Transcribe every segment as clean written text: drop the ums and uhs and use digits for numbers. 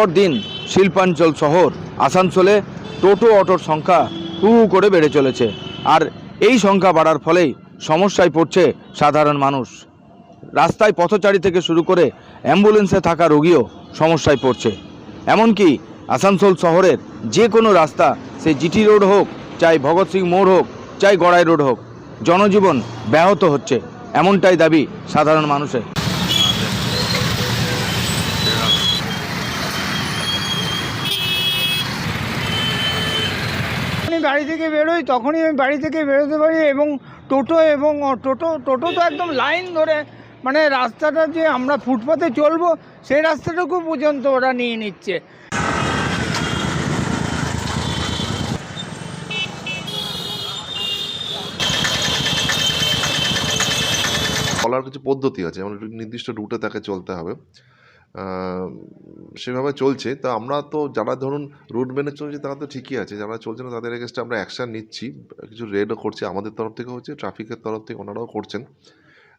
পর দিন শিল্পাঞ্চল শহর আসানসোলে টোটো অটোর সংখ্যা হু হু করে বেড়ে চলেছে। আর এই সংখ্যা বাড়ার ফলেই সমস্যায় পড়ছে সাধারণ মানুষ। রাস্তায় পথচারী থেকে শুরু করে অ্যাম্বুলেন্সে থাকা রোগীও সমস্যায় পড়ছে। এমনকি আসানসোল শহরের যে কোনো রাস্তা, সে জিটি রোড হোক, চাই ভগৎ সিং মোড় হোক, চাই গড়াই রোড হোক, জনজীবন ব্যাহত হচ্ছে, এমনটাই দাবি সাধারণ মানুষের। আমি বাড়ি থেকে বেরোই তখনই আমি বাড়ি থেকে বেরোতে পারি, এবং টোটো তো একদম লাইন ধরে, মানে রাস্তাটা যে আমরা ফুটপাতে চলবো সেই রাস্তাটুকু পর্যন্ত ওরা নিয়ে নিচ্ছে। চলার কিছু পদ্ধতি আছে, যেমন একটু নির্দিষ্ট রুটে তাকে চলতে হবে, সেভাবে চলছে। তা আমরা তো যারা ধরুন রুট মেনে চলছে তারা তো ঠিকই আছে, যারা চলছে না তাদের এগেনস্টে আমরা অ্যাকশান নিচ্ছি, কিছু রেডও করছি, আমাদের তরফ থেকে হচ্ছে, ট্রাফিকের তরফ থেকে ওনারাও করছেন।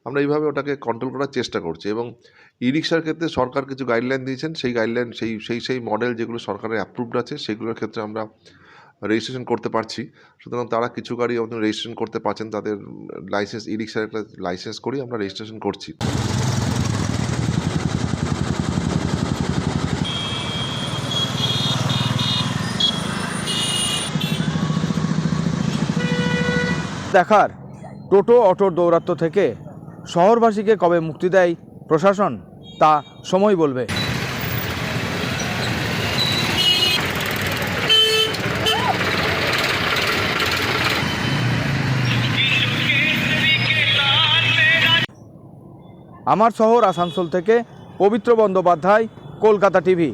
আমরা এইভাবে ওটাকে কন্ট্রোল করার চেষ্টা করছি। এবং ই রিক্সার ক্ষেত্রে সরকার কিছু গাইডলাইন দিয়েছেন, সেই গাইডলাইন সেই মডেল যেগুলো সরকারের অ্যাপ্রুভড আছে সেগুলোর ক্ষেত্রে আমরা রেজিস্ট্রেশন করতে পারছি। সুতরাং তারা কিছু গাড়ি আমাদের রেজিস্ট্রেশন করতে পারছেন, তাদের লাইসেন্স, ই রিক্সার একটা লাইসেন্স করেই আমরা রেজিস্ট্রেশন করছি। দেখার টোটো অটোর দৌরাত্ম্য থেকে শহরবাসীকে কবে মুক্তি দেয় প্রশাসন, তা সময় বলবে। আমার শহর আসানসোল থেকে পবিত্র বন্দ্যোপাধ্যায়, কলকাতা টিভি।